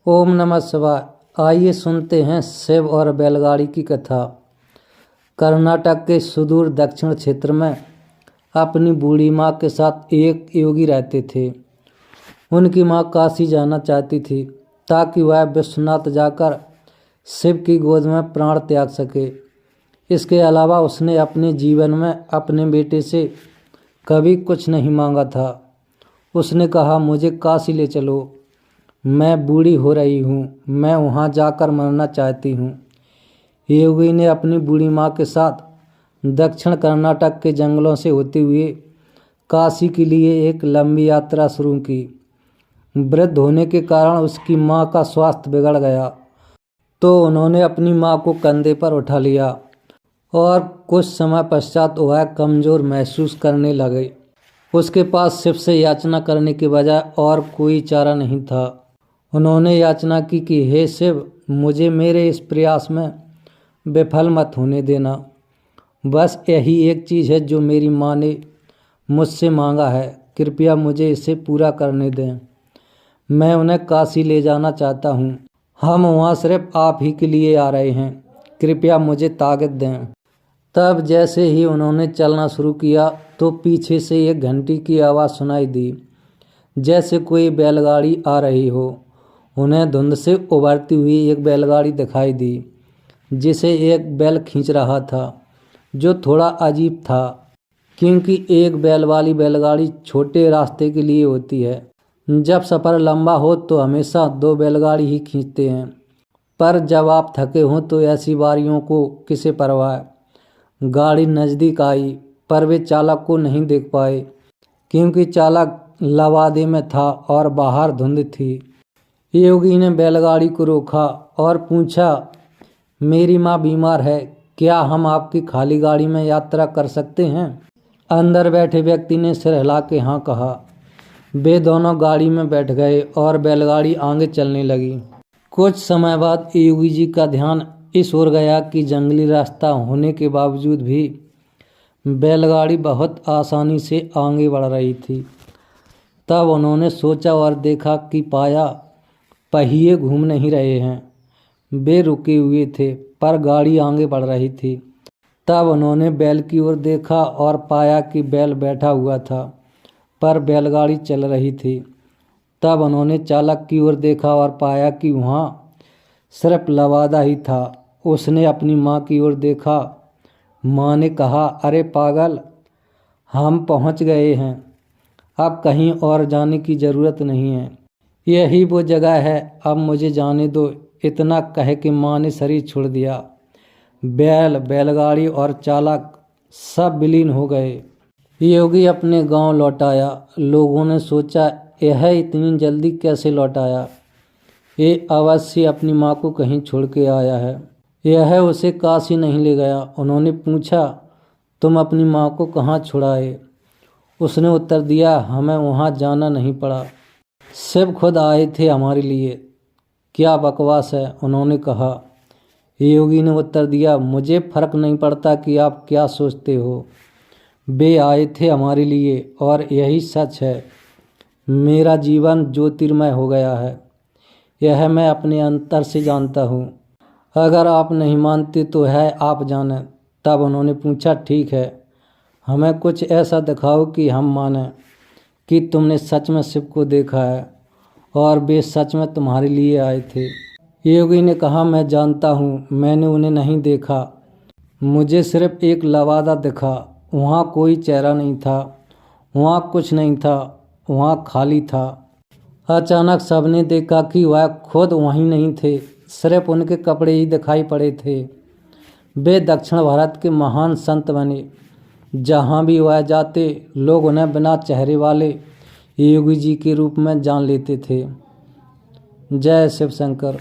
ओम नमः शिवाय। आइए सुनते हैं शिव और बैलगाड़ी की कथा। कर्नाटक के सुदूर दक्षिण क्षेत्र में अपनी बूढ़ी माँ के साथ एक योगी रहते थे। उनकी माँ काशी जाना चाहती थी ताकि वह विश्वनाथ जाकर शिव की गोद में प्राण त्याग सके। इसके अलावा उसने अपने जीवन में अपने बेटे से कभी कुछ नहीं मांगा था। उसने कहा, मुझे काशी ले चलो, मैं बूढ़ी हो रही हूँ, मैं वहाँ जाकर मरना चाहती हूँ। योगी ने अपनी बूढ़ी माँ के साथ दक्षिण कर्नाटक के जंगलों से होते हुए काशी के लिए एक लंबी यात्रा शुरू की। वृद्ध होने के कारण उसकी माँ का स्वास्थ्य बिगड़ गया, तो उन्होंने अपनी माँ को कंधे पर उठा लिया और कुछ समय पश्चात वह कमज़ोर महसूस करने लगे। उसके पास शिव से याचना करने के बजाय और कोई चारा नहीं था। उन्होंने याचना की कि हे शिव, मुझे मेरे इस प्रयास में विफल मत होने देना। बस यही एक चीज़ है जो मेरी माँ ने मुझसे मांगा है, कृपया मुझे इसे पूरा करने दें। मैं उन्हें काशी ले जाना चाहता हूँ। हम वहाँ सिर्फ आप ही के लिए आ रहे हैं, कृपया मुझे ताकत दें। तब जैसे ही उन्होंने चलना शुरू किया तो पीछे से एक घंटी की आवाज़ सुनाई दी, जैसे कोई बैलगाड़ी आ रही हो। उन्हें धुंध से उभरती हुई एक बैलगाड़ी दिखाई दी जिसे एक बैल खींच रहा था, जो थोड़ा अजीब था क्योंकि एक बैल वाली बैलगाड़ी छोटे रास्ते के लिए होती है। जब सफ़र लंबा हो तो हमेशा दो बैलगाड़ी ही खींचते हैं, पर जब आप थके हों तो ऐसी बारियों को किसे परवाह। गाड़ी नज़दीक आई पर वे चालक को नहीं देख पाए क्योंकि चालक लवादे में था और बाहर धुंध थी। योगी ने बैलगाड़ी को रोका और पूछा, मेरी माँ बीमार है, क्या हम आपकी खाली गाड़ी में यात्रा कर सकते हैं? अंदर बैठे व्यक्ति ने सिर हिला के हाँ कहा। वे दोनों गाड़ी में बैठ गए और बैलगाड़ी आगे चलने लगी। कुछ समय बाद योगी जी का ध्यान इस ओर गया कि जंगली रास्ता होने के बावजूद भी बैलगाड़ी बहुत आसानी से आगे बढ़ रही थी। तब उन्होंने सोचा और देखा कि पहिए घूम नहीं रहे हैं, वे रुके हुए थे पर गाड़ी आगे बढ़ रही थी। तब उन्होंने बैल की ओर देखा और पाया कि बैल बैठा हुआ था पर बैलगाड़ी चल रही थी। तब उन्होंने चालक की ओर देखा और पाया कि वहाँ सिर्फ लवादा ही था। उसने अपनी माँ की ओर देखा। माँ ने कहा, अरे पागल, हम पहुँच गए हैं, अब कहीं और जाने की ज़रूरत नहीं है, यही वो जगह है, अब मुझे जाने दो। इतना कह के माँ ने शरीर छोड़ दिया। बैलगाड़ी और चालक सब विलीन हो गए। योगी अपने गांव लौट आया। लोगों ने सोचा, यह इतनी जल्दी कैसे लौट आया? ये अवश्य अपनी माँ को कहीं छोड़ के आया है, यह उसे काशी नहीं ले गया। उन्होंने पूछा, तुम अपनी माँ को कहाँ छुड़ाए? उसने उत्तर दिया, हमें वहाँ जाना नहीं पड़ा, शिव खुद आए थे हमारे लिए। क्या बकवास है, उन्होंने कहा। योगी ने उत्तर दिया, मुझे फर्क नहीं पड़ता कि आप क्या सोचते हो, वे आए थे हमारे लिए और यही सच है। मेरा जीवन ज्योतिर्मय हो गया है, यह मैं अपने अंतर से जानता हूँ। अगर आप नहीं मानते तो है आप जानें। तब उन्होंने पूछा, ठीक है, हमें कुछ ऐसा दिखाओ कि हम मानें कि तुमने सच में शिव को देखा है और वे सच में तुम्हारे लिए आए थे। योगी ने कहा, मैं जानता हूँ, मैंने उन्हें नहीं देखा, मुझे सिर्फ एक लवादा दिखा। वहाँ कोई चेहरा नहीं था, वहाँ कुछ नहीं था, वहाँ खाली था। अचानक सबने देखा कि वह खुद वहीं नहीं थे, सिर्फ उनके कपड़े ही दिखाई पड़े थे। वे दक्षिण भारत के महान संत बने। जहाँ भी वह जाते लोग उन्हें बिना चेहरे वाले योगी जी के रूप में जान लेते थे। जय शिव शंकर।